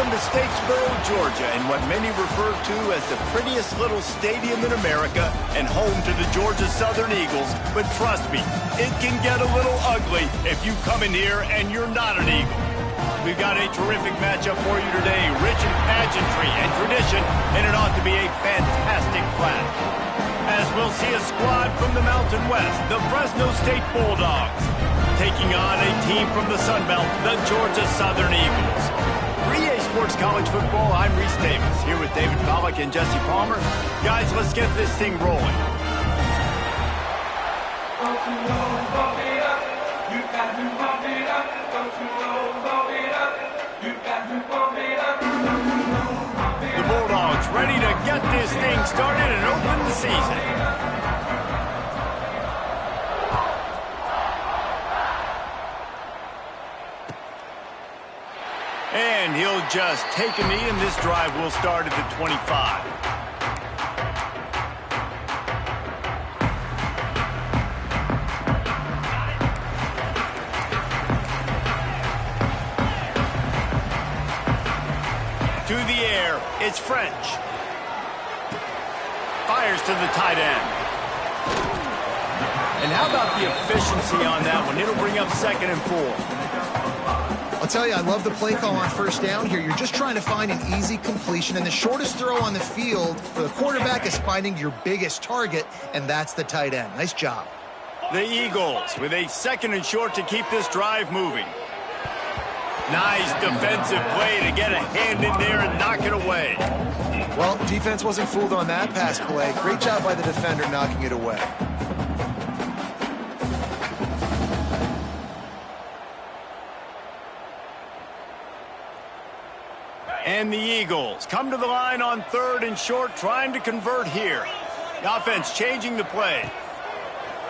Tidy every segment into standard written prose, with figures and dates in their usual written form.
Welcome to Statesboro, Georgia, in what many refer to as the prettiest little stadium in America and home to the Georgia Southern Eagles. But trust me, it can get a little ugly if you come in here and you're not an Eagle. We've got a terrific matchup for you today, rich in pageantry and tradition, and it ought to be a fantastic clash. As we'll see a squad from the Mountain West, the Fresno State Bulldogs, taking on a team from the Sun Belt, the Georgia Southern Eagles. 3A Sports College Football, I'm Reese Davis, here with David Pollack and Jesse Palmer. Guys, let's get this thing rolling. Don't you know, bump it up. You got to bump it up. Don't you know, bump it up. You got to bump it up. Don't you know, bump it up. The Bulldogs ready to get this thing started and open the season. And he'll just take a knee, and this drive will start at the 25. To the air, it's French. Fires to the tight end. And how about the efficiency on that one? It'll bring up 2nd and 4. I'll tell you, I love the play call on first down here. You're just trying to find an easy completion, and the shortest throw on the field for the quarterback is finding your biggest target, and that's the tight end. Nice job. The Eagles with a 2nd and short to keep this drive moving. Nice defensive play to get a hand in there and knock it away. Well, defense wasn't fooled on that pass play. Great job by the defender knocking it away. And the Eagles come to the line on 3rd and short, trying to convert here. The offense changing the play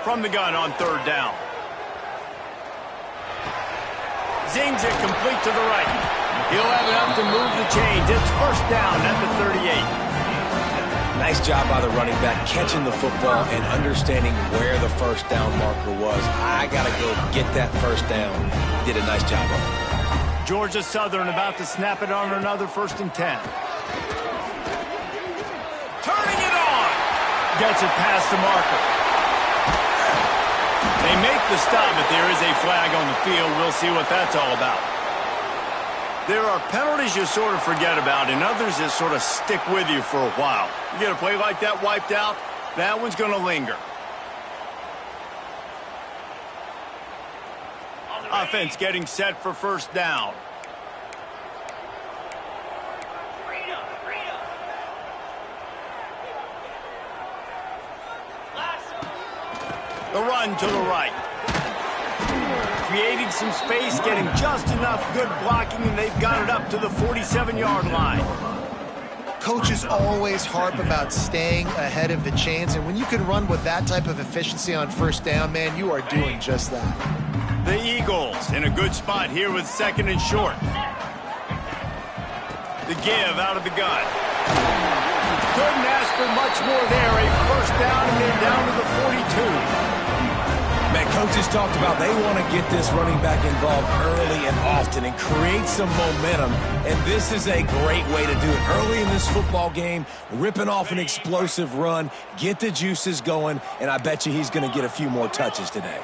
from the gun on 3rd down. Zings it complete to the right. He'll have enough to move the chains. It's 1st down at the 38. Nice job by the running back catching the football and understanding where the 1st down marker was. I got to go get that 1st down. Did a nice job of it. Georgia Southern about to snap it on another 1st and 10. Turning it on. Gets it past the marker. They make the stop, but there is a flag on the field. We'll see what that's all about. There are penalties you sort of forget about, and others that sort of stick with you for a while. You get a play like that wiped out, that one's going to linger. Offense getting set for 1st down. The run to the right. Creating some space, getting just enough good blocking, and they've got it up to the 47-yard line. Coaches always harp about staying ahead of the chains, and when you can run with that type of efficiency on 1st down, man, you are doing just that. The Eagles in a good spot here with 2nd and short. The give out of the gun. Couldn't ask for much more there. A 1st down, and they're down to the 42. Man, coaches talked about they want to get this running back involved early and often and create some momentum, and this is a great way to do it. Early in this football game, ripping off an explosive run, get the juices going, and I bet you he's going to get a few more touches today.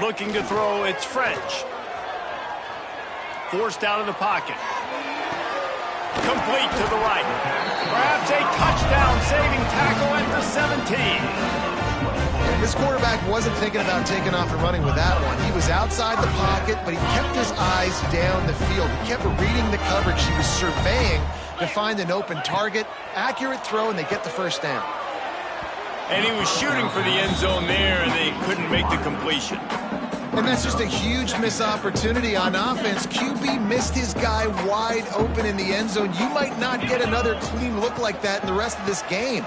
Looking to throw, it's French. Forced out of the pocket. Complete to the right. Perhaps a touchdown-saving tackle at the 17. This quarterback wasn't thinking about taking off and running with that one. He was outside the pocket, but he kept his eyes down the field. He kept reading the coverage. He was surveying to find an open target. Accurate throw, and they get the 1st down. And he was shooting for the end zone there, and they couldn't make the completion. And that's just a huge missed opportunity on offense. QB missed his guy wide open in the end zone. You might not get another clean look like that in the rest of this game.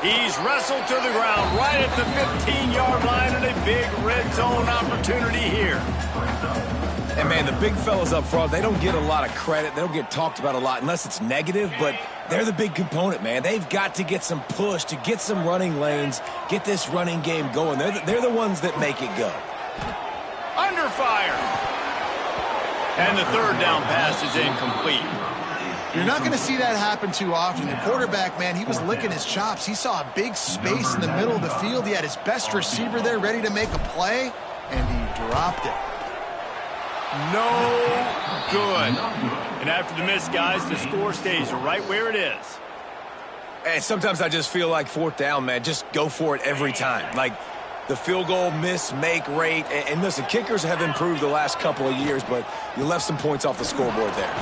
He's wrestled to the ground right at the 15-yard line, and a big red zone opportunity here. And, man, the big fellas up front, they don't get a lot of credit. They don't get talked about a lot unless it's negative, but they're the big component, man. They've got to get some push, to get some running lanes, get this running game going. They're the ones that make it go. Under fire. And the third down pass is incomplete. You're not going to see that happen too often. The quarterback, man, he was licking his chops. He saw a big space in the middle of the field. He had his best receiver there ready to make a play, and he dropped it. No good. And after the miss, guys, the score stays right where it is. And sometimes I just feel like fourth down, man, just go for it every time. Like the field goal miss, make rate. And listen, kickers have improved the last couple of years, but you left some points off the scoreboard there.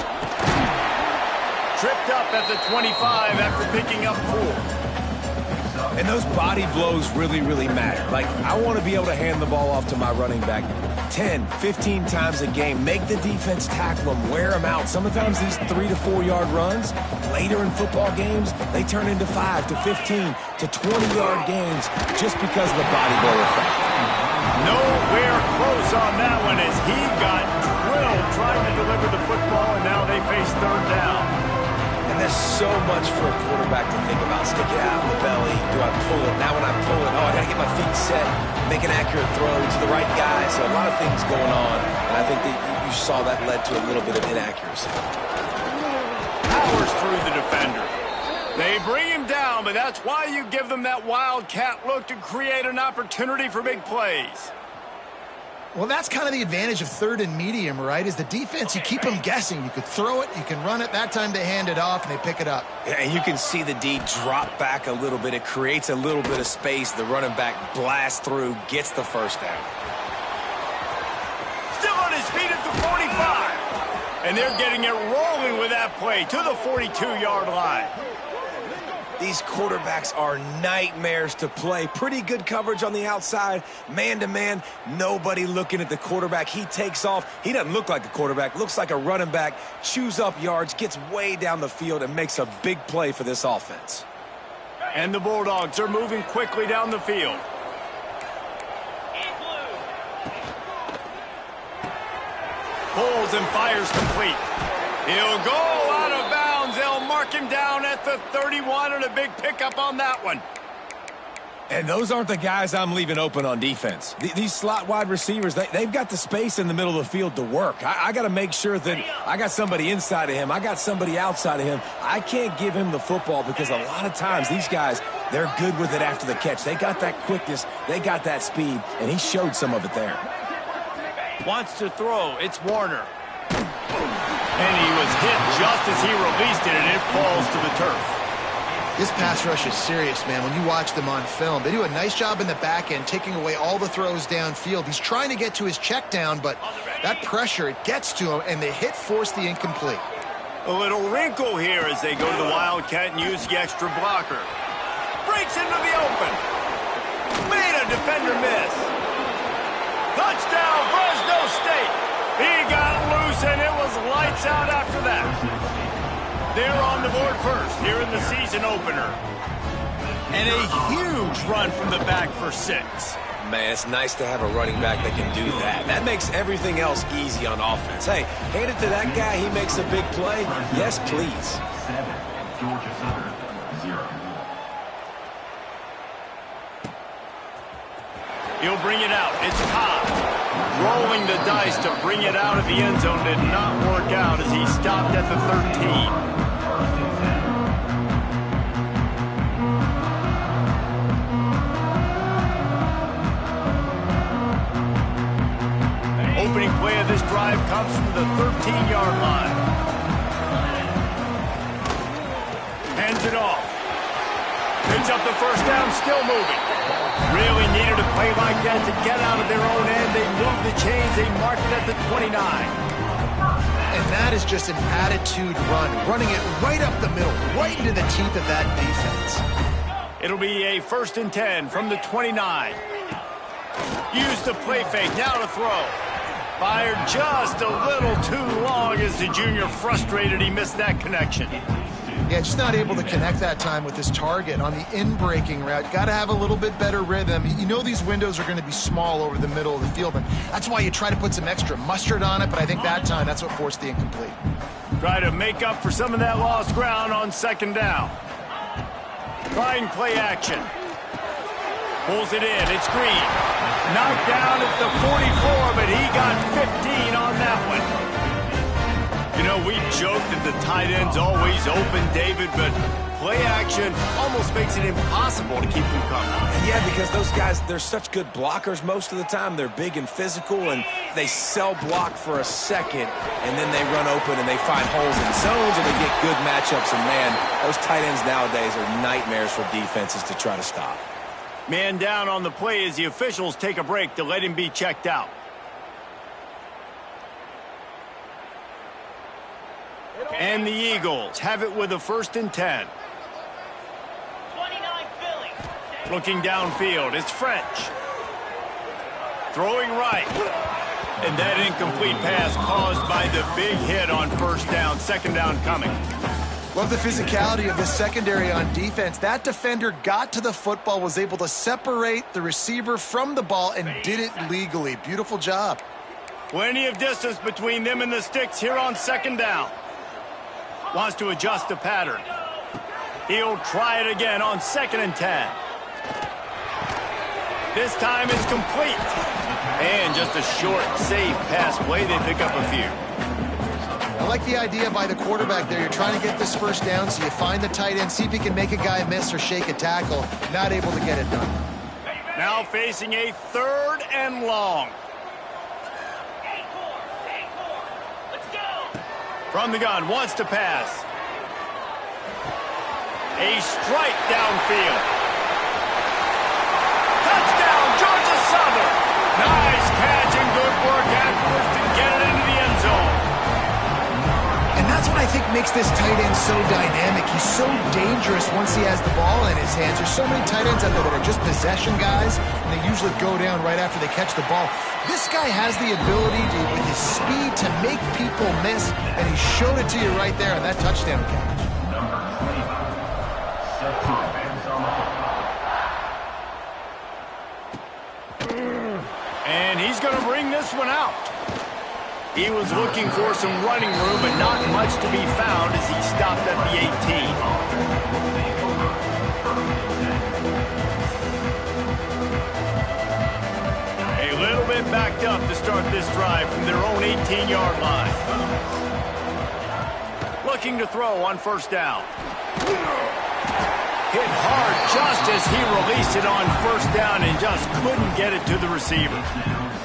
Tripped up at the 25 after picking up 4. And those body blows really, really matter. Like, I want to be able to hand the ball off to my running back 10, 15 times a game. Make the defense tackle them, wear them out. Sometimes these 3 to 4 yard runs, later in football games, they turn into 5 to 15 to 20 yard gains just because of the body blow effect. Nowhere close on that one as he got drilled trying to deliver the football, and now they face third down. And there's so much for a quarterback to think about. Stick it out in the belly. Do I pull it? Now when I pull it, I got to get my feet set, make an accurate throw to the right guy. So a lot of things going on. And I think that you saw that led to a little bit of inaccuracy. Powers through the defender. They bring him down, but that's why you give them that wildcat look to create an opportunity for big plays. Well, that's kind of the advantage of third and medium, right? Is the defense, you keep them guessing. You could throw it, you can run it. That time they hand it off and they pick it up. And you can see the D drop back a little bit. It creates a little bit of space. The running back blasts through, gets the first down. Still on his feet at the 45. And they're getting it rolling with that play to the 42-yard line. These quarterbacks are nightmares to play. Pretty good coverage on the outside. Man-to-man, nobody looking at the quarterback. He takes off. He doesn't look like a quarterback. Looks like a running back. Chews up yards, gets way down the field, and makes a big play for this offense. And the Bulldogs are moving quickly down the field. Pulls and fires complete. He'll go out of bounds. They'll mark him down at the 31, and a big pickup on that one. And those aren't the guys I'm leaving open on defense. These slot wide receivers, they've got the space in the middle of the field to work. I got to make sure that I got somebody inside of him. I got somebody outside of him. I can't give him the football because a lot of times these guys, they're good with it after the catch. They got that quickness. They got that speed, and he showed some of it there. Wants to throw. It's Warner. And he was hit just as he released it, and it falls to the turf. This pass rush is serious, man. When you watch them on film, they do a nice job in the back end, taking away all the throws downfield. He's trying to get to his check down, but that pressure, it gets to him, and the hit forced the incomplete. A little wrinkle here as they go to the Wildcat and use the extra blocker. Breaks into the open. Made a defender miss. Touchdown, Fresno State. He got loose, and it was lights out after that. They're on the board first here in the season opener. And a huge run from the back for 6. Man, it's nice to have a running back that can do that. That makes everything else easy on offense. Hey, hand it to that guy. He makes a big play. Yes, please. 7, Georgia Southern, 0. He'll bring it out. It's Cobb. Rolling the dice to bring it out of the end zone did not work out as he stopped at the 13. Opening play of this drive comes from the 13-yard line. Hands it off. Picks up the first down, still moving. Really needed a play like that to get out of their own end. They moved the chains. They marked it at the 29. And that is just an attitude run, running it right up the middle, right into the teeth of that defense. It'll be a 1st and 10 from the 29. Use the play fake, now to throw. Fired just a little too long as the junior frustrated. He missed that connection. Yeah, just not able to connect that time with his target on the in-breaking route. Got to have a little bit better rhythm. You know these windows are going to be small over the middle of the field, and that's why you try to put some extra mustard on it, but I think that time that's what forced the incomplete. Try to make up for some of that lost ground on 2nd down. Trying play action. Pulls it in. It's Green. Knocked down at the 44, but he got 15 on that one. joke that the tight end's always open, David, but play action almost makes it impossible to keep them coming. Yeah, because those guys, they're such good blockers most of the time. They're big and physical, and they sell block for a second, and then they run open and they find holes in zones, and they get good matchups. And, man, those tight ends nowadays are nightmares for defenses to try to stop. Man down on the play as the officials take a break to let him be checked out. And the Eagles have it with a 1st and 10. 29 Philly. Looking downfield, it's French. Throwing right. And that incomplete pass caused by the big hit on 1st down, 2nd down coming. Love the physicality of the secondary on defense. That defender got to the football, was able to separate the receiver from the ball, and did it legally. Beautiful job. Plenty of distance between them and the sticks here on 2nd down. Wants to adjust the pattern. He'll try it again on 2nd and 10. This time it's complete. And just a short, safe pass play. They pick up a few. I like the idea by the quarterback there. You're trying to get this 1st down, so you find the tight end, see if he can make a guy miss or shake a tackle. Not able to get it done. Now facing a 3rd and long. From the gun, wants to pass. A strike downfield. Touchdown, Georgia Southern. Nice catch and good work afterwards to get it into the end zone. And that's what I think makes this tight end so dynamic. He's so dangerous once he has the ball in his hands. There's so many tight ends out there that are just possession guys, and they usually go down right after they catch the ball. This guy has the ability to, with his speed, to make people miss, and he showed it to you right there on that touchdown catch. And he's going to bring this one out. He was looking for some running room, but not much to be found as he stopped at the 18. A little bit backed up to start this drive from their own 18-yard line. Looking to throw on 1st down. Hit hard just as he released it on 1st down and just couldn't get it to the receiver.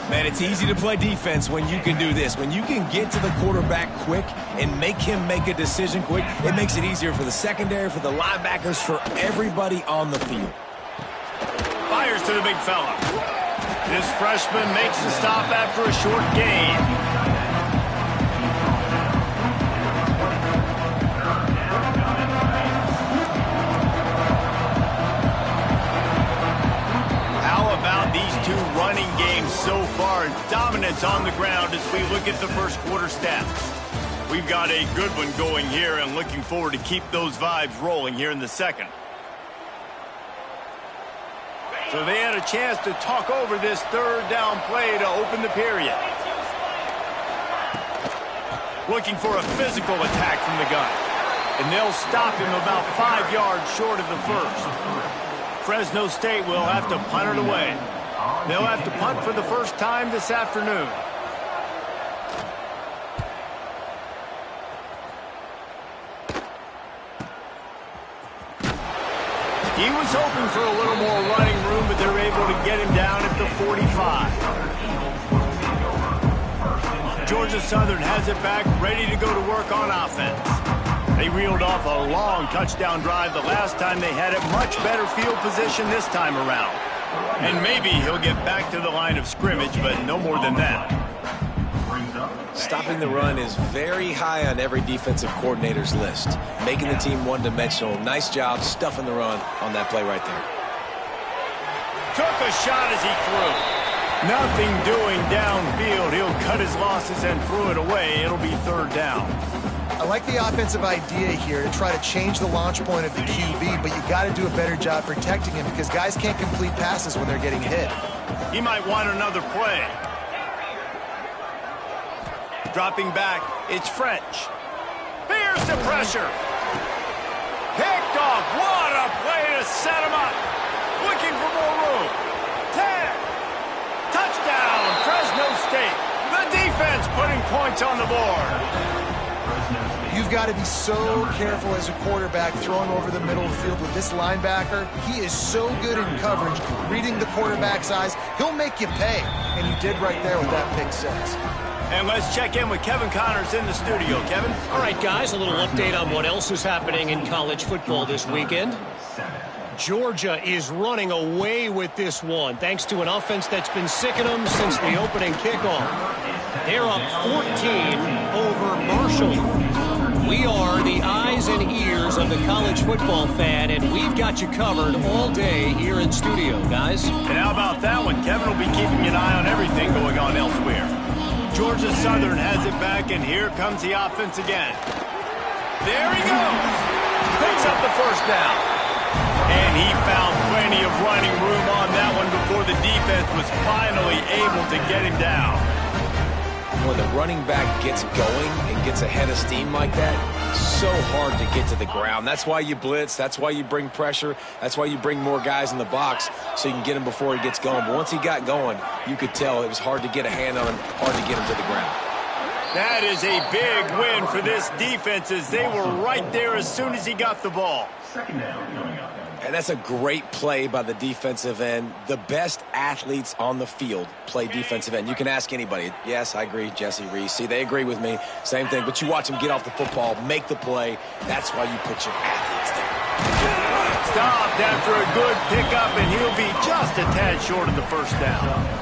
Man, it's easy to play defense when you can do this. When you can get to the quarterback quick and make him make a decision quick, it makes it easier for the secondary, for the linebackers, for everybody on the field. Fires to the big fella. This freshman makes the stop after a short gain. Running game so far, dominance on the ground as we look at the 1st quarter stats. We've got a good one going here and looking forward to keep those vibes rolling here in the 2nd. So they had a chance to talk over this 3rd down play to open the period. Looking for a physical attack from the gun. And they'll stop him about 5 yards short of the 1st. Fresno State will have to punt it away. They'll have to punt for the 1st time this afternoon. He was hoping for a little more running room, but they're able to get him down at the 45. Georgia Southern has it back, ready to go to work on offense. They reeled off a long touchdown drive the last time they had it. Much better field position this time around. And maybe he'll get back to the line of scrimmage, but no more than that. Stopping the run is very high on every defensive coordinator's list. Making the team one-dimensional. Nice job stuffing the run on that play right there. Took a shot as he threw. Nothing doing downfield. He'll cut his losses and threw it away. It'll be 3rd down. I like the offensive idea here to try to change the launch point of the QB, but you got to do a better job protecting him because guys can't complete passes when they're getting hit. He might want another play. Dropping back, it's French. Fears the pressure. Picked off. What a play to set him up. Looking for more room. 10. Touchdown, Fresno State. The defense putting points on the board. You've got to be so careful as a quarterback throwing over the middle of the field with this linebacker. He is so good in coverage, reading the quarterback's eyes. He'll make you pay, and he did right there with that pick six. And let's check in with Kevin Connors in the studio. Kevin? All right, guys, a little update on what else is happening in college football this weekend. Georgia is running away with this one, thanks to an offense that's been sicking them since the opening kickoff. They're up 14 over Marshall. We are the eyes and ears of the college football fan, and we've got you covered all day here in studio, guys. And how about that one? Kevin will be keeping an eye on everything going on elsewhere. Georgia Southern has it back, and here comes the offense again. There he goes. Picks up the first down. And he found plenty of running room on that one before the defense was finally able to get him down. When the running back gets going and gets ahead of steam like that, so hard to get to the ground. That's why you blitz. That's why you bring pressure. That's why you bring more guys in the box so you can get him before he gets going. But once he got going, you could tell it was hard to get a hand on him, hard to get him to the ground. That is a big win for this defense as they were right there as soon as he got the ball. Second down coming up. And that's a great play by the defensive end. The best athletes on the field play defensive end. You can ask anybody. Yes, I agree, Jesse Reese. See, they agree with me. Same thing. But you watch them get off the football, make the play. That's why you put your athletes there. Stopped after a good pickup, and he'll be just a tad short of the first down.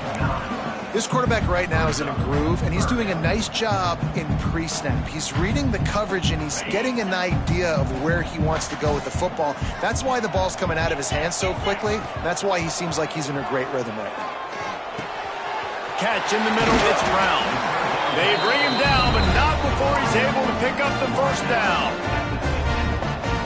This quarterback right now is in a groove, and he's doing a nice job in pre-snap. He's reading the coverage, and he's getting an idea of where he wants to go with the football. That's why the ball's coming out of his hands so quickly. That's why he seems like he's in a great rhythm right now. Catch in the middle, it's Brown. They bring him down, but not before he's able to pick up the first down.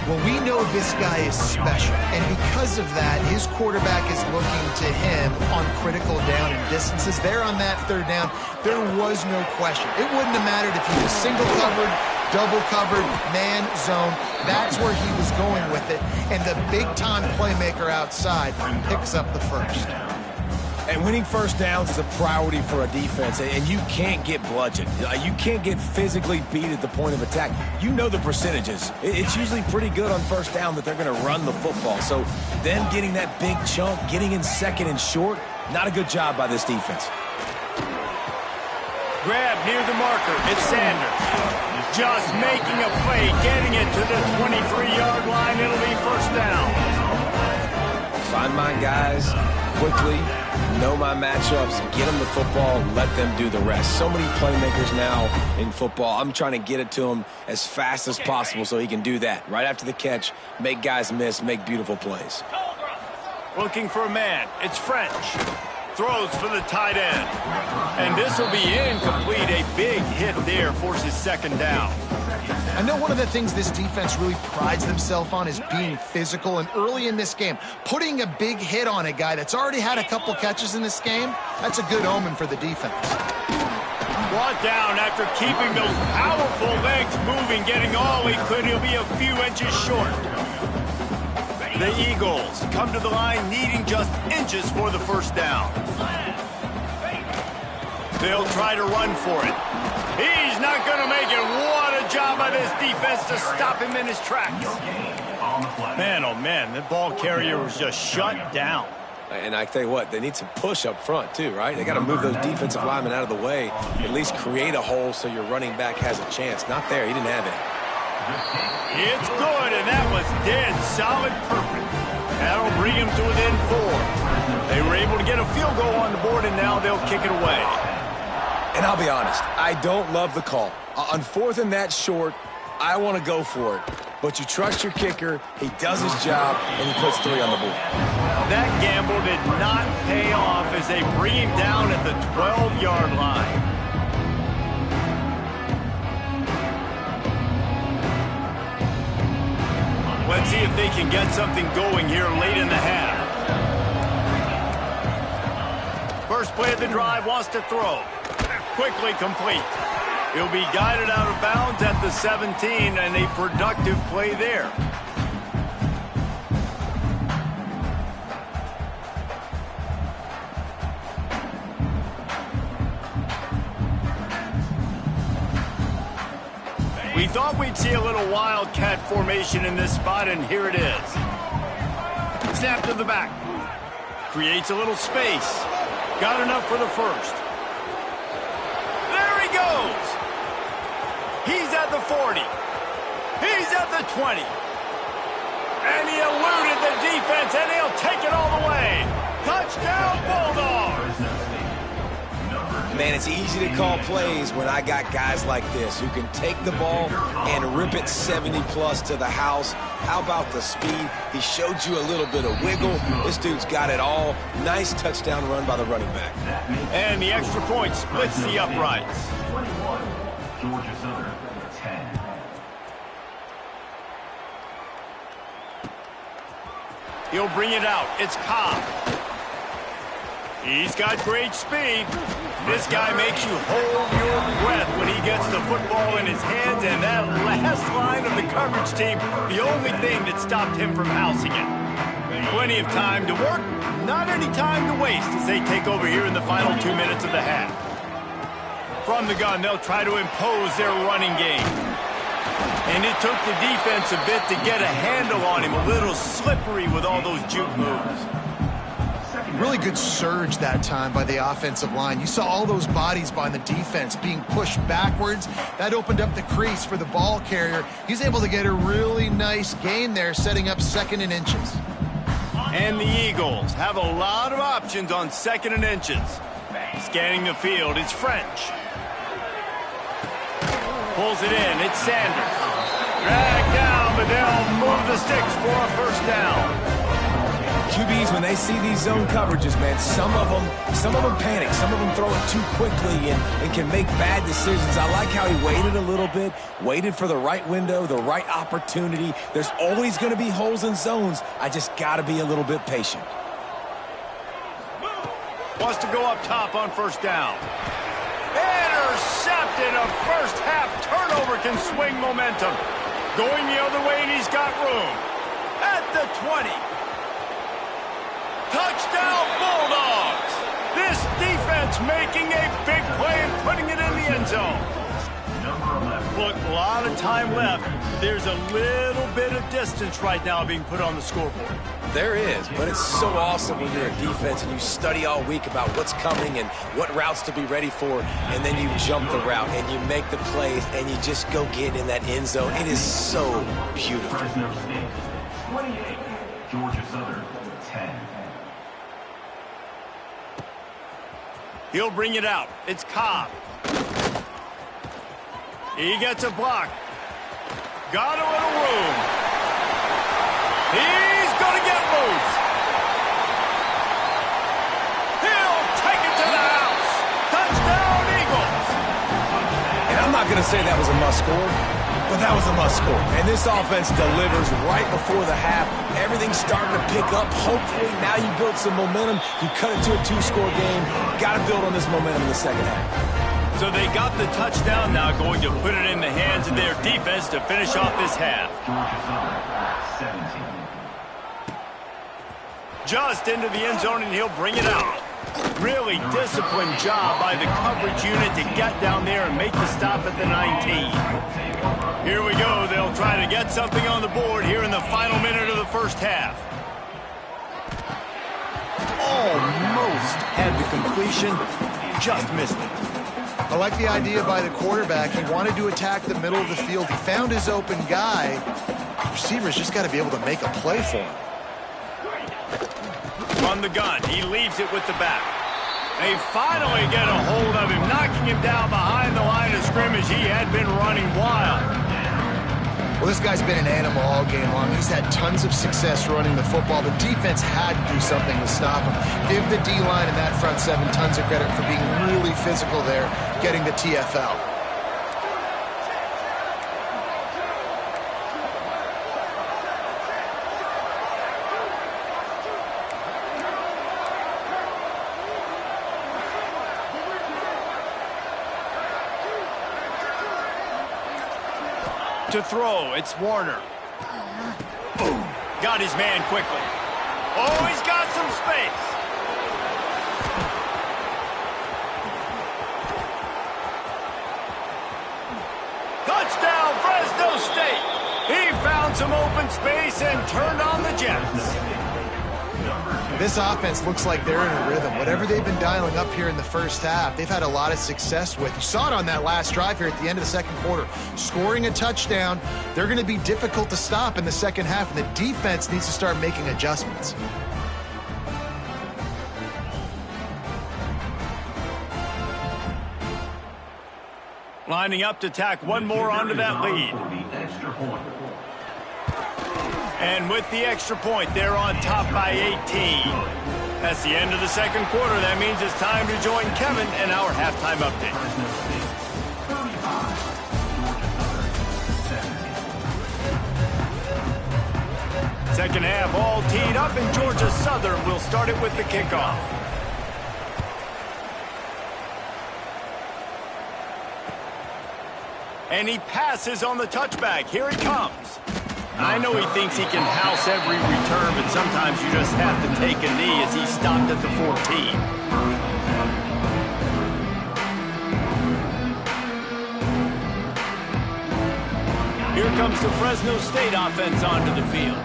Well, we know this guy is special, and because of that, his quarterback is looking to him on critical down and distances. There on that third down, there was no question. It wouldn't have mattered if he was single covered, double covered, man zone. That's where he was going with it, and the big-time playmaker outside picks up the first. And winning first downs is a priority for a defense, and you can't get bludgeoned. You can't get physically beat at the point of attack. You know the percentages. It's usually pretty good on first down that they're going to run the football. So them getting that big chunk, getting in second and short, not a good job by this defense. Grab near the marker. It's Sanders. Just making a play, getting it to the 23-yard line. It'll be first down. Find my guys quickly. Know my matchups, get them the football, let them do the rest. So many playmakers now in football. I'm trying to get it to him as fast as possible so he can do that. Right after the catch, make guys miss, make beautiful plays. Looking for a man. It's French. Throws for the tight end. And this will be incomplete. A big hit there forces second down. I know one of the things this defense really prides themselves on is being physical, and early in this game, putting a big hit on a guy that's already had a couple catches in this game, that's a good omen for the defense. Brought down after keeping those powerful legs moving, getting all he could. He'll be a few inches short. The Eagles come to the line needing just inches for the first down. They'll try to run for it. He's not going to make it. What a job by this defense to stop him in his tracks. Man, oh man, the ball carrier was just shut down. And I tell you what, they need some push up front too, right? They got to move those defensive linemen out of the way, at least create a hole so your running back has a chance. Not there, he didn't have it. It's good, and that was dead solid perfect. That'll bring him to within 4. They were able to get a field goal on the board, and now they'll kick it away. And I'll be honest, I don't love the call. On fourth and that short, I want to go for it. But you trust your kicker, he does his job, and he puts 3 on the board. That gamble did not pay off as they bring him down at the 12-yard line. Let's see if they can get something going here late in the half. First play of the drive, wants to throw. Quickly complete. He'll be guided out of bounds at the 17, and a productive play there. We thought we'd see a little wildcat formation in this spot, and here it is. Snap to the back. Creates a little space. Got enough for the first. There he goes. He's at the 40. He's at the 20. And he eluded the defense, and he'll take it all the way. Touchdown, Bulldogs. Man, it's easy to call plays when I got guys like this who can take the ball and rip it 70-plus to the house. How about the speed? He showed you a little bit of wiggle. This dude's got it all. Nice touchdown run by the running back. And the extra point splits the uprights. 21, Georgia Southern, 10. He'll bring it out. It's Cobb. He's got great speed. This guy makes you hold your breath when he gets the football in his hands, and that last line of the coverage team, the only thing that stopped him from housing it. Plenty of time to work, not any time to waste as they take over here in the final 2 minutes of the half. From the gun, they'll try to impose their running game. And it took the defense a bit to get a handle on him, a little slippery with all those juke moves. Really good surge that time by the offensive line. You saw all those bodies behind the defense being pushed backwards. That opened up the crease for the ball carrier. He's able to get a really nice gain there, setting up 2nd and inches. And the Eagles have a lot of options on 2nd and inches. Scanning the field, it's French. Pulls it in, it's Sanders. Drag down, but they'll move the sticks for a first down. QBs, when they see these zone coverages, man, some of them panic. Some of them throw it too quickly and can make bad decisions. I like how he waited a little bit, waited for the right window, the right opportunity. There's always going to be holes in zones. I just got to be a little bit patient. Wants to go up top on first down. Intercepted. A first half turnover can swing momentum. Going the other way, and he's got room. At the 20. Touchdown, Bulldogs! This defense making a big play and putting it in the end zone. Look, a lot of time left. There's a little bit of distance right now being put on the scoreboard. There is, but it's so awesome when you're a defense and you study all week about what's coming and what routes to be ready for, and then you jump the route and you make the plays and you just go get in that end zone. It is so beautiful. Fresno State, 28, Georgia Southern, 10. He'll bring it out. It's Cobb. He gets a block. Got a little room. He's going to get loose. He'll take it to the house. Touchdown, Eagles. And I'm not going to say that was a must score, but that was a must score. And this offense delivers right before the half. Everything's starting to pick up. Hopefully now you build some momentum. You cut it to a 2-score game. Got to build on this momentum in the second half. So they got the touchdown, now going to put it in the hands of their defense to finish off this half. Georgia Southern, 17. Just into the end zone, and he'll bring it out. Really disciplined job by the coverage unit to get down there and make the stop at the 19. Here we go. They'll try to get something on the board here in the final minute of the first half. Almost had the completion, just missed it. I like the idea by the quarterback. He wanted to attack the middle of the field. He found his open guy. The receiver's just got to be able to make a play for him. On the gun, he leaves it with the back. They finally get a hold of him, knocking him down behind the line of scrimmage. He had been running wild. Well, this guy's been an animal all game long. He's had tons of success running the football. The defense had to do something to stop him. Give the D-line and that front seven tons of credit for being really physical there, getting the TFL. To throw, it's Warner. Boom. Got his man quickly. Oh, he's got some space. Touchdown, Fresno State. He found some open space and turned on the Jets. This offense looks like they're in a rhythm. Whatever they've been dialing up here in the first half, they've had a lot of success with. You saw it on that last drive here at the end of the second quarter. Scoring a touchdown, they're going to be difficult to stop in the second half, and the defense needs to start making adjustments. Lining up to tack one more onto that lead. And with the extra point, they're on top by 18. That's the end of the second quarter. That means it's time to join Kevin in our halftime update. Second half all teed up, and Georgia Southern will start it with the kickoff. And he passes on the touchback. Here he comes. I know he thinks he can house every return, but sometimes you just have to take a knee as he stopped at the 14. Here comes the Fresno State offense onto the field.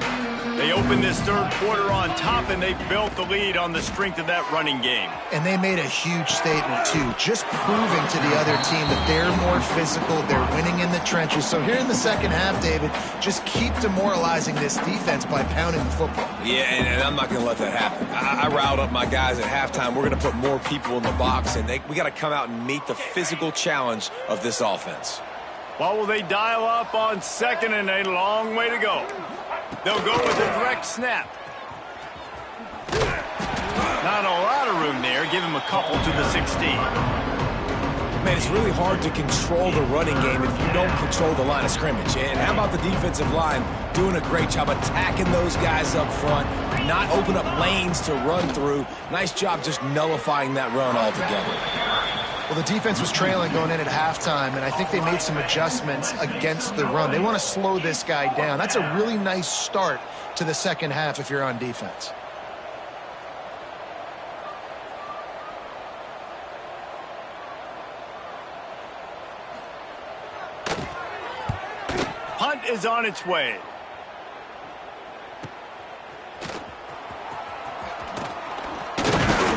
They opened this third quarter on top, and they built the lead on the strength of that running game. And they made a huge statement, too, just proving to the other team that they're more physical, they're winning in the trenches. So here in the second half, David, just keep demoralizing this defense by pounding the football. Yeah, and I'm not going to let that happen. I riled up my guys at halftime. We're going to put more people in the box, and we got to come out and meet the physical challenge of this offense. What will they dial up on second, and a long way to go? They'll go with a direct snap. Not a lot of room there. Give him a couple to the 16. Man, it's really hard to control the running game if you don't control the line of scrimmage. And how about the defensive line doing a great job attacking those guys up front, not open up lanes to run through. Nice job just nullifying that run altogether. Well, the defense was trailing going in at halftime, and I think they made some adjustments against the run. They want to slow this guy down. That's a really nice start to the second half if you're on defense. Punt is on its way.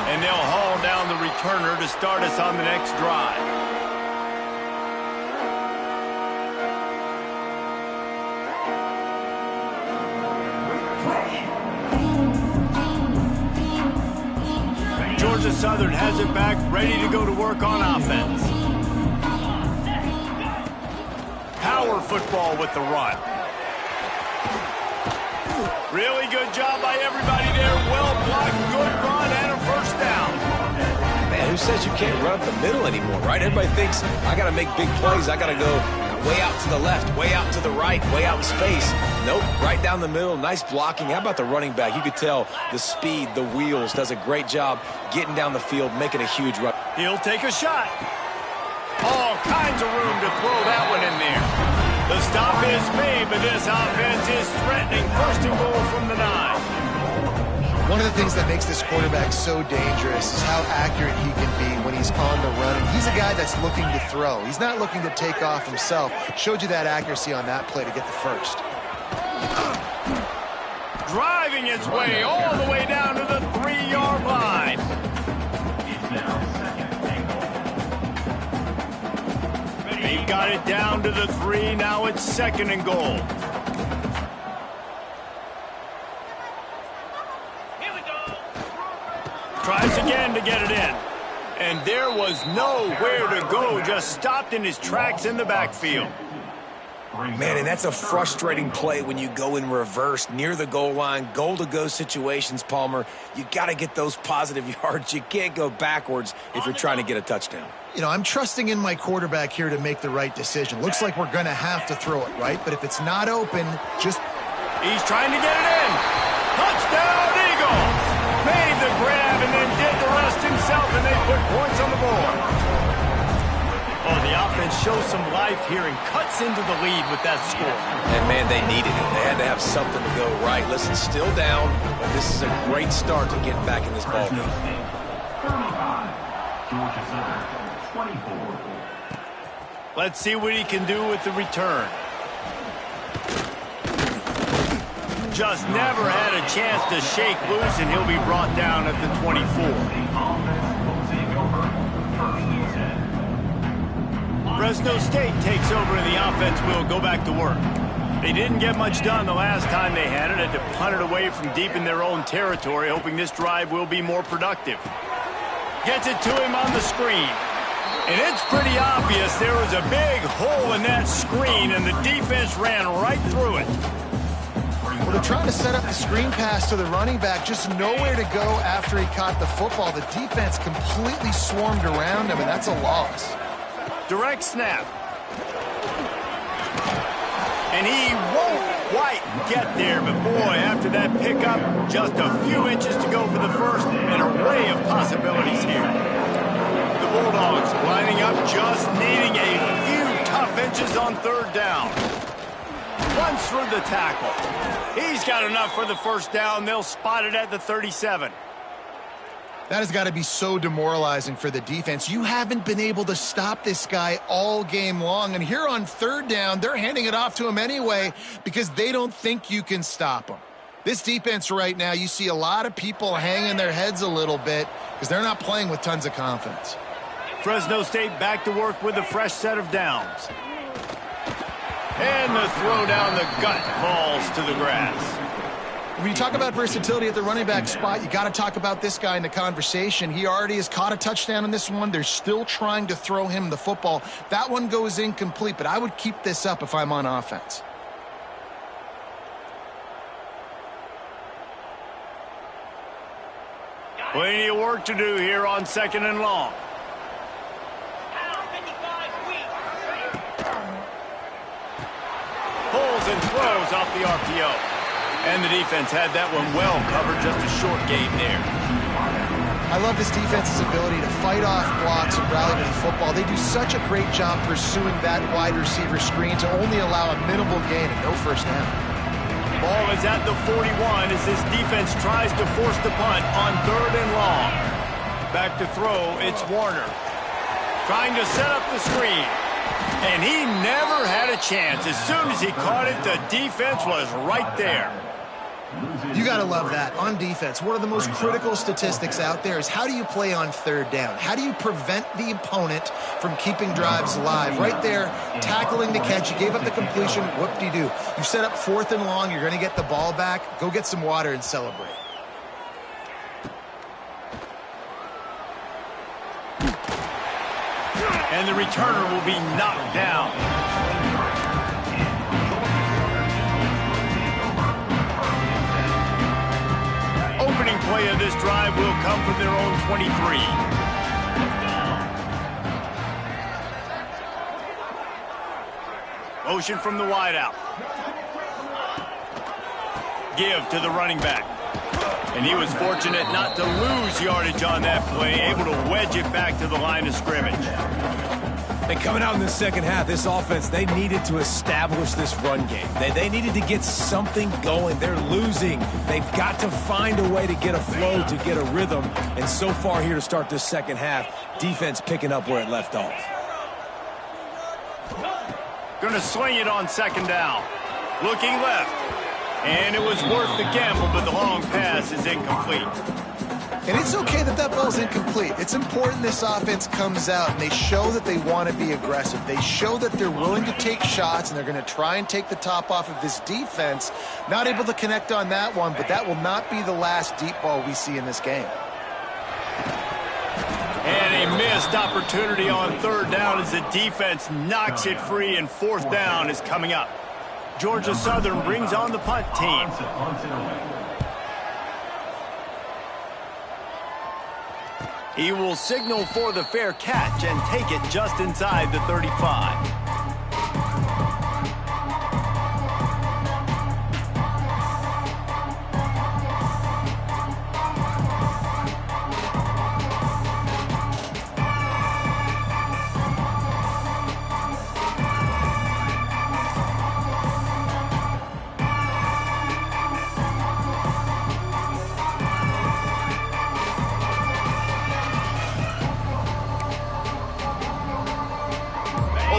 And they'll haul down the returner to start us on the next drive. Georgia Southern has it back, ready to go to work on offense. Power football with the run. Really good job by everybody there. Well blocked, good run, and a first down. Man, who says you can't run up the middle anymore, right? Everybody thinks, I got to make big plays. I got to go way out to the left, way out to the right, way out in space. Nope, right down the middle. Nice blocking. How about the running back? You could tell the speed, the wheels, does a great job getting down the field, making a huge run. He'll take a shot. All kinds of room to throw that one in there. The stop is made, but this offense is threatening. First and goal from the 9. One of the things that makes this quarterback so dangerous is how accurate he can be when he's on the run. And he's a guy that's looking to throw. He's not looking to take off himself. Showed you that accuracy on that play to get the first. Driving its way all the way down to the 3-yard line. They've got it down to the 3. Now it's second and goal. Tries again to get it in. And there was nowhere to go. Just stopped in his tracks in the backfield. Man, and that's a frustrating play when you go in reverse near the goal line, goal-to-go situations, Palmer. You got to get those positive yards. You can't go backwards if you're trying to get a touchdown. You know, I'm trusting in my quarterback here to make the right decision. Looks like we're going to have to throw it, right? But if it's not open, just... He's trying to get it in. Touchdown, Eagles! Made the grab and then did the rest himself, and they put points on the board. Oh, the offense shows some life here and cuts into the lead with that score. And, man, they needed it. They had to have something to go right. Listen, still down, but this is a great start to getting back in this ball game. 35, Georgia Southern, 24. Let's see what he can do with the return. Just never had a chance to shake loose, and he'll be brought down at the 24. Fresno State takes over, and the offense will go back to work. They didn't get much done the last time they had it. Had to punt it away from deep in their own territory, hoping this drive will be more productive. Gets it to him on the screen. And it's pretty obvious there was a big hole in that screen, and the defense ran right through it. Well, they're trying to set up the screen pass to the running back, just nowhere to go after he caught the football. The defense completely swarmed around him, and that's a loss. Direct snap. And he won't quite get there, but boy, after that pickup, just a few inches to go for the first, and an array of possibilities here. The Bulldogs lining up, just needing a few tough inches on third down. Runs through the tackle. He's got enough for the first down. They'll spot it at the 37. That has got to be so demoralizing for the defense. You haven't been able to stop this guy all game long, and here on third down, they're handing it off to him anyway because they don't think you can stop him. This defense right now, you see a lot of people hanging their heads a little bit because they're not playing with tons of confidence. Fresno State back to work with a fresh set of downs. And the throw down the gut falls to the grass. When you talk about versatility at the running back spot, you got to talk about this guy in the conversation. He already has caught a touchdown in this one. They're still trying to throw him the football. That one goes incomplete, but I would keep this up if I'm on offense. Plenty of work to do here on second and long. Pulls and throws off the RPO. And the defense had that one well covered, just a short gain there. I love this defense's ability to fight off blocks and rally to the football. They do such a great job pursuing that wide receiver screen to only allow a minimal gain and no first down. Ball is at the 41 as this defense tries to force the punt on third and long. Back to throw, it's Warner. Trying to set up the screen. And he never had a chance. As soon as he caught it, the defense was right there. You got to love that. On defense, one of the most critical statistics out there is how do you play on third down? How do you prevent the opponent from keeping drives alive? Right there, tackling the catch. You gave up the completion. Whoop-de-doo. You set up fourth and long. You're going to get the ball back. Go get some water and celebrate. And the returner will be knocked down. Opening play of this drive will come from their own 23. Motion from the wideout. Give to the running back. And he was fortunate not to lose yardage on that play, able to wedge it back to the line of scrimmage. And coming out in the second half, this offense, they needed to establish this run game. They needed to get something going. They're losing. They've got to find a way to get a flow, to get a rhythm. And so far here to start this second half, defense picking up where it left off. Going to swing it on second down. Looking left. And it was worth the gamble, but the long pass is incomplete. And it's okay that that ball's incomplete. It's important this offense comes out and they show that they want to be aggressive. They show that they're willing to take shots and they're going to try and take the top off of this defense. Not able to connect on that one, but that will not be the last deep ball we see in this game. And a missed opportunity on third down as the defense knocks it free, and fourth down is coming up. Georgia Southern brings on the punt team. He will signal for the fair catch and take it just inside the 35.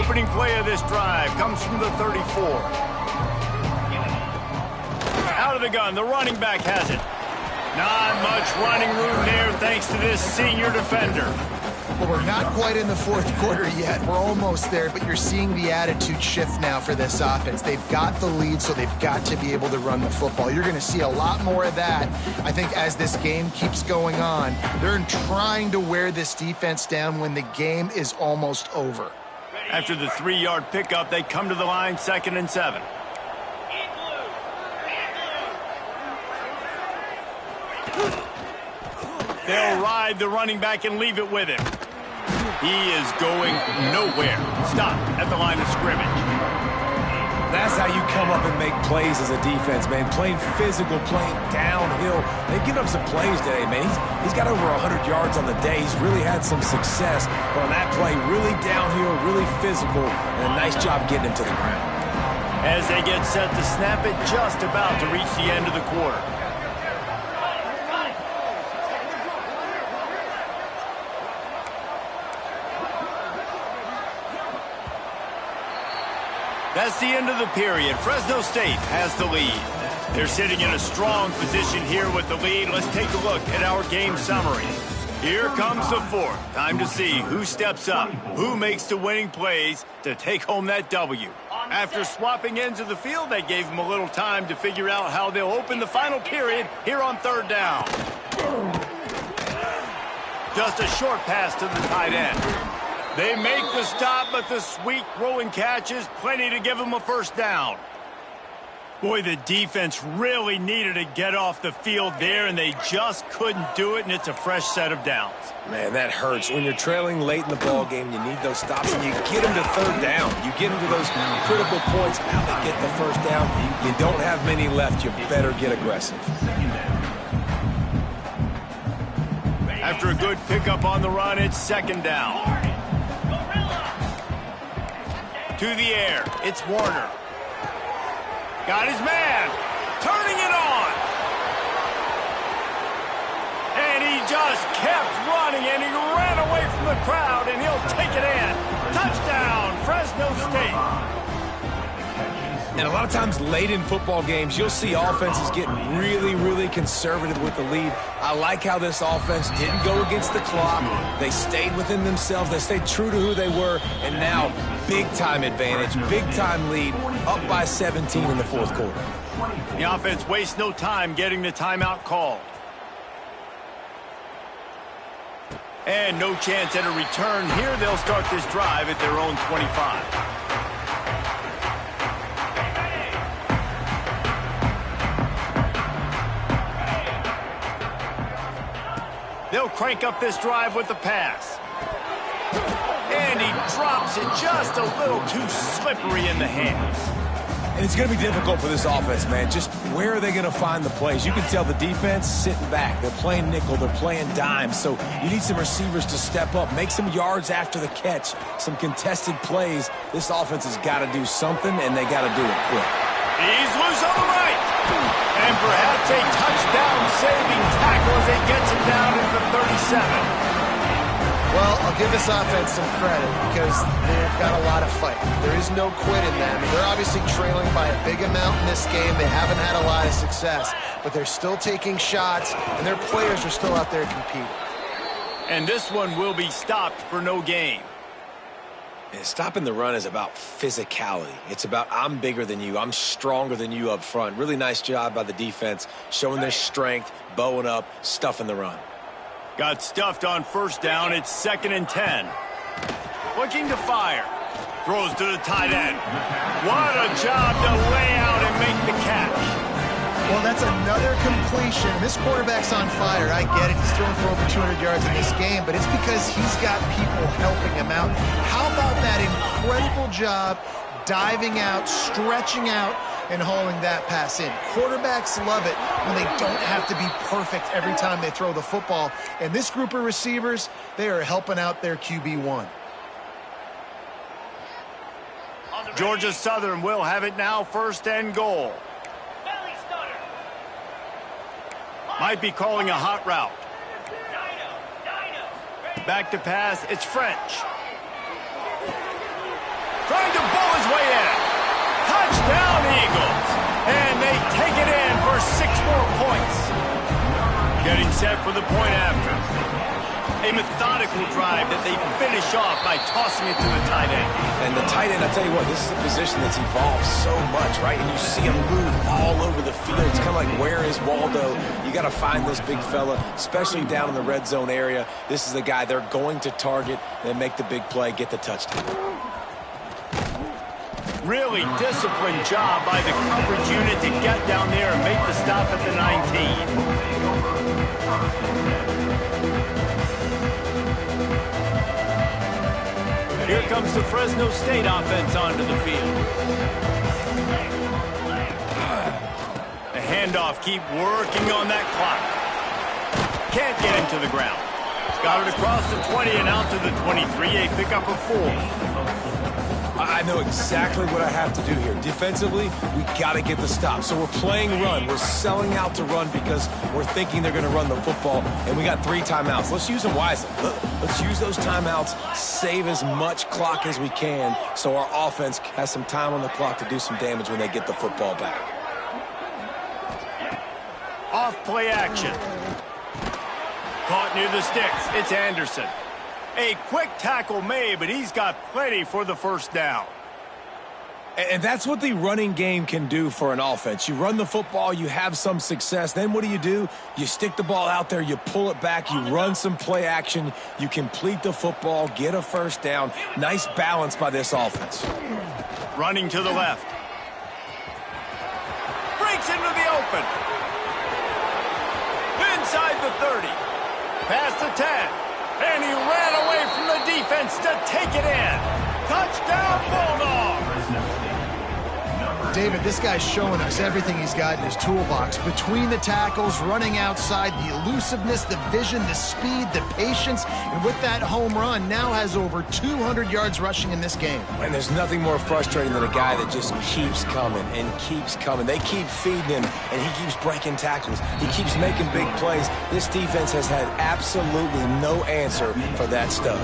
opening play of this drive comes from the 34. Out of the gun, the running back has it. Not much running room there thanks to this senior defender. Well, we're not quite in the fourth quarter yet. We're almost there, but you're seeing the attitude shift now for this offense. They've got the lead, so they've got to be able to run the football. You're going to see a lot more of that, I think, as this game keeps going on. They're trying to wear this defense down when the game is almost over. After the 3-yard pickup, they come to the line, 2nd and 7. They'll ride the running back and leave it with him. He is going nowhere. Stop at the line of scrimmage. That's how you come up and make plays as a defense, man. Playing physical, playing downhill. They've given up some plays today, man. He's got over 100 yards on the day. He's really had some success. But on that play, really downhill, really physical, and a nice job getting him to the ground. As they get set to snap it, just about to reach the end of the quarter. That's the end of the period. Fresno State has the lead. They're sitting in a strong position here with the lead. Let's take a look at our game summary. Here comes the fourth. Time to see who steps up, who makes the winning plays to take home that W. After swapping ends of the field, they gave them a little time to figure out how they'll open the final period here on 3rd down. Just a short pass to the tight end. They make the stop, but the sweet rolling catch is plenty to give them a 1st down. Boy, the defense really needed to get off the field there, and they just couldn't do it, and it's a fresh set of downs. Man, that hurts. When you're trailing late in the ball game, you need those stops, and you get them to 3rd down. You get them to those critical points. Now they get the 1st down. You don't have many left. You better get aggressive. After a good pickup on the run, it's 2nd down. To the air, it's Warner. Got his man, turning it on. And he just kept running, and he ran away from the crowd, and he'll take it in. Touchdown, Fresno State. And a lot of times late in football games, you'll see offenses getting really, really conservative with the lead. I like how this offense didn't go against the clock. They stayed within themselves. They stayed true to who they were. And now, big-time advantage, big-time lead, up by 17 in the 4th quarter. The offense wastes no time getting the timeout called. And no chance at a return here. They'll start this drive at their own 25. They'll crank up this drive with the pass. And he drops it just a little too slippery in the hands. And it's going to be difficult for this offense, man. Just where are they going to find the plays? You can tell the defense sitting back. They're playing nickel. They're playing dime. So you need some receivers to step up, make some yards after the catch, some contested plays. This offense has got to do something, and they got to do it quick. He's loose on the right. And perhaps a touchdown-saving tackle as he gets him down at the 37. Well, I'll give this offense some credit because they've got a lot of fight. There is no quit in them. They're obviously trailing by a big amount in this game. They haven't had a lot of success, but they're still taking shots, and their players are still out there competing. And this one will be stopped for no gain. And stopping the run is about physicality. It's about I'm bigger than you. I'm stronger than you up front. Really nice job by the defense, showing their strength, bowing up, stuffing the run. Got stuffed on 1st down. It's 2nd and 10. Looking to fire. Throws to the tight end. What a job to lay out and make the catch. Well, that's another completion. This quarterback's on fire. I get it. He's throwing for over 200 yards in this game, but it's because he's got people helping him out. How about that incredible job diving out, stretching out, and hauling that pass in? Quarterbacks love it when they don't have to be perfect every time they throw the football. And this group of receivers, they are helping out their QB1. Georgia Southern will have it now, 1st and goal. Might be calling a hot route. Back to pass, it's French. trying to bull his way in. Touchdown, Eagles. And they take it in for 6 more points. Getting set for the point after. A methodical drive that they finish off by tossing it to the tight end. And the tight end, I tell you what, this is a position that's evolved so much, right? And you see him move all over the field. It's kind of like, where is Waldo? You got to find this big fella, especially down in the red zone area. This is the guy they're going to target and make the big play, get the touchdown. Really disciplined job by the coverage unit to get down there and make the stop at the 19. Here comes the Fresno State offense onto the field. The handoff, keep working on that clock. Can't get him to the ground. Got it across the 20 and out to the 23, a pickup of 4. I know exactly what I have to do here. Defensively, we got to get the stop. So we're playing run. We're selling out to run because we're thinking they're going to run the football, and we got 3 timeouts. Let's use them wisely. Let's use those timeouts, save as much clock as we can so our offense has some time on the clock to do some damage when they get the football back. Off play action. Caught near the sticks. It's Anderson. A quick tackle made, but he's got plenty for the first down. And that's what the running game can do for an offense. You run the football, you have some success. Then what do? You stick the ball out there, you pull it back, you run some play action, you complete the football, get a first down. Nice balance by this offense. Running to the left. Breaks into the open. Inside the 30. Past the 10. And he ran away from the defense to take it in. Touchdown, Bulldogs! David, this guy's showing us everything he's got in his toolbox. Between the tackles, running outside, the elusiveness, the vision, the speed, the patience, and with that home run, now has over 200 yards rushing in this game. And there's nothing more frustrating than a guy that just keeps coming and keeps coming. They keep feeding him, and he keeps breaking tackles. He keeps making big plays. This defense has had absolutely no answer for that stud.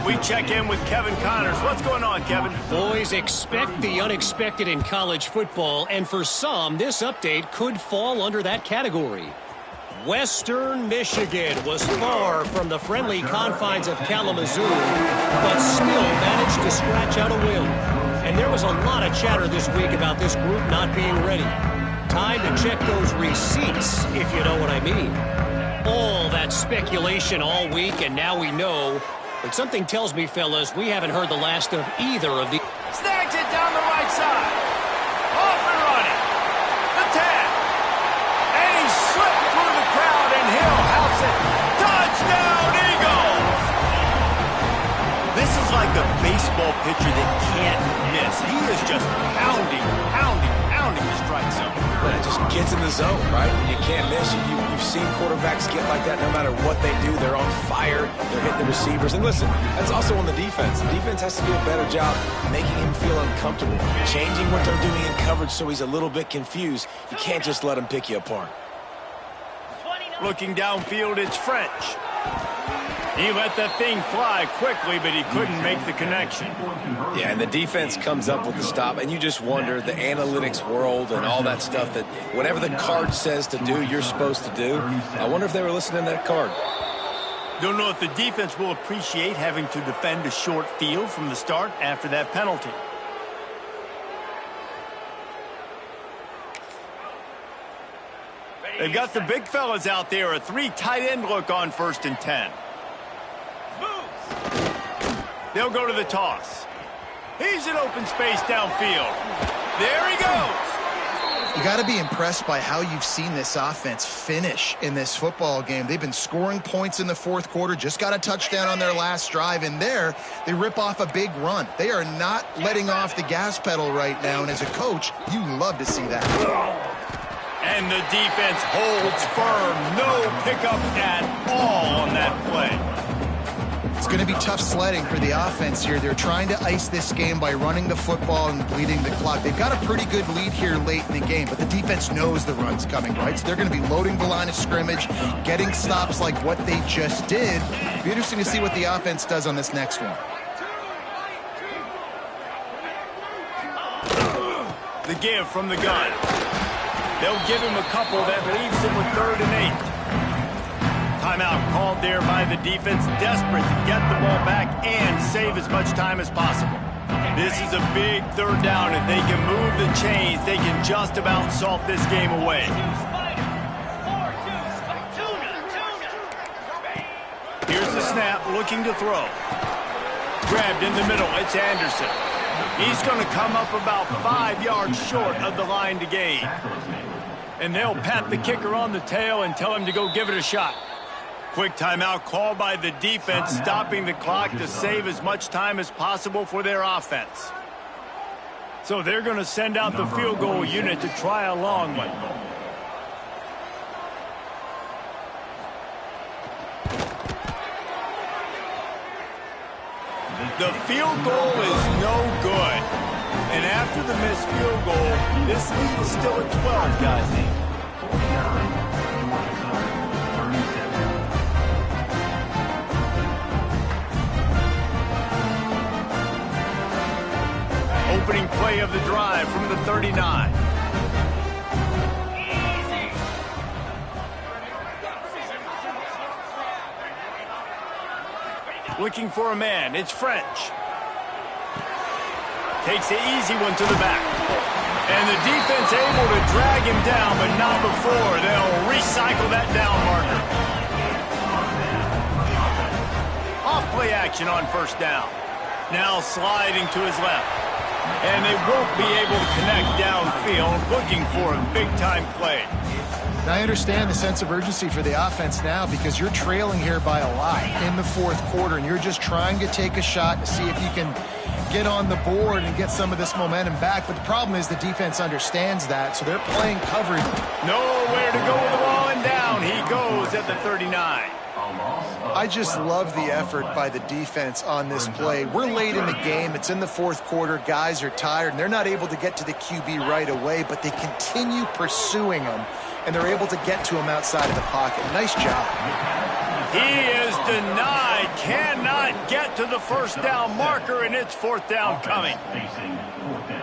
We check in with Kevin Connors. What's going on, Kevin? Boys, expect the unexpected in college football, and for some, this update could fall under that category. Western Michigan was far from the friendly confines of Kalamazoo, but still managed to scratch out a win. And there was a lot of chatter this week about this group not being ready. Time to check those receipts, if you know what I mean. All that speculation all week, and now we know. But something tells me, fellas, we haven't heard the last of either of the... Snags it down the right side. Off and running. The 10. And he slipped through the crowd, and he'll house it. Touchdown, Eagles! This is like a baseball pitcher that can't miss. He is just pounding the strike zone. But it just gets in the zone, right? You can't miss. You've seen quarterbacks get like that no matter what they do. They're on fire. They're hitting the receivers. And listen, that's also on the defense. The defense has to do a better job making him feel uncomfortable, changing what they're doing in coverage so he's a little bit confused. You can't just let him pick you apart. Looking downfield, it's French. He let that thing fly quickly, but he couldn't make the connection. Yeah, and the defense comes up with the stop, and you just wonder, the analytics world and all that stuff, that whatever the card says to do, you're supposed to do. I wonder if they were listening to that card. Don't know if the defense will appreciate having to defend a short field from the start after that penalty. They've got the big fellas out there, a 3 tight end look on 1st and 10. They'll go to the toss. He's in open space downfield. There he goes. You got to be impressed by how you've seen this offense finish in this football game. They've been scoring points in the 4th quarter, just got a touchdown on their last drive, and there they rip off a big run. They are not letting off the gas pedal right now, and as a coach, you love to see that. And the defense holds firm. No pickup at all on that play. It's going to be tough sledding for the offense here. They're trying to ice this game by running the football and bleeding the clock. They've got a pretty good lead here late in the game, but the defense knows the run's coming, right? So they're going to be loading the line of scrimmage, getting stops like what they just did. Be interesting to see what the offense does on this next one. The give from the gun. They'll give him a couple that leaves him with 3rd and 8. Timeout called there by the defense, desperate to get the ball back and save as much time as possible. This is a big 3rd down. If they can move the chains, they can just about salt this game away. Here's the snap, looking to throw. Grabbed in the middle, it's Anderson. He's going to come up about 5 yards short of the line to gain. And they'll pat the kicker on the tail and tell him to go give it a shot. Quick timeout called by the defense, stopping the clock to save as much time as possible for their offense. So they're going to send out the field goal unit to try a long one. The field goal is no good. And after the missed field goal, this lead is still at 12, guys. Opening play of the drive from the 39. Looking for a man, it's French. Takes the easy one to the back. And the defense able to drag him down, but not before. They'll recycle that down marker. Off play action on 1st down. Now sliding to his left. And they won't be able to connect downfield, looking for a big-time play. Now, I understand the sense of urgency for the offense now because you're trailing here by a lot in the 4th quarter, and you're just trying to take a shot to see if you can get on the board and get some of this momentum back. But the problem is the defense understands that, so they're playing coverage. Nowhere to go with the ball, and down he goes at the 39. I just love the effort by the defense on this play. We're late in the game. It's in the 4th quarter. Guys are tired, and they're not able to get to the QB right away, but they continue pursuing him, and they're able to get to him outside of the pocket. Nice job. He is denied. Cannot get to the 1st down marker, and it's 4th down coming.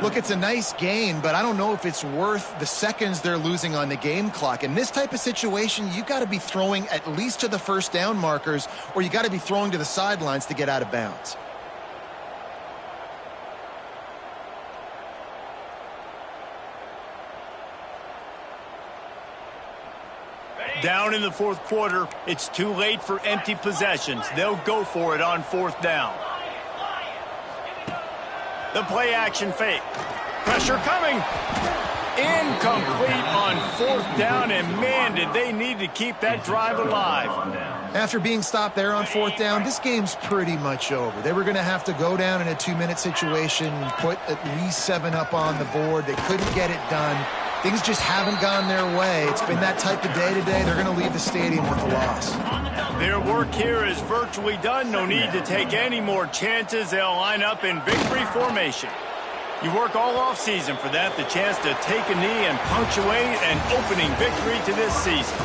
Look, it's a nice gain, but I don't know if it's worth the seconds they're losing on the game clock. In this type of situation, you got to be throwing at least to the 1st down markers, or you got to be throwing to the sidelines to get out of bounds. Down in the 4th quarter, it's too late for empty possessions. They'll go for it on 4th down. The play action fake. Pressure coming. Incomplete on 4th down, and man, did they need to keep that drive alive. After being stopped there on 4th down, this game's pretty much over. They were going to have to go down in a 2-minute situation and put at least 7 up on the board. They couldn't get it done. Things just haven't gone their way. It's been that type of day today. They're going to leave the stadium with a loss. Their work here is virtually done. No need to take any more chances. They'll line up in victory formation. You work all offseason for that, the chance to take a knee and punctuate an opening victory to this season.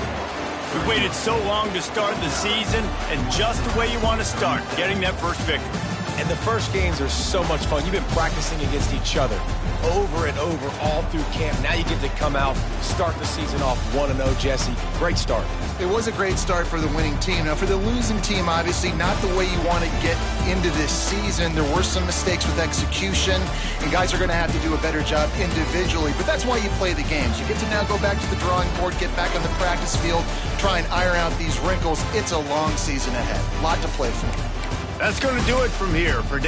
We waited so long to start the season, and just the way you want to start, getting that first victory. And the first games are so much fun. You've been practicing against each other over and over all through camp. Now you get to come out, start the season off 1-0, Jesse. Great start. It was a great start for the winning team. Now, for the losing team, obviously not the way you want to get into this season. There were some mistakes with execution, and guys are going to have to do a better job individually. But that's why you play the games. You get to now go back to the drawing board, get back on the practice field, try and iron out these wrinkles. It's a long season ahead. A lot to play for. That's going to do it from here for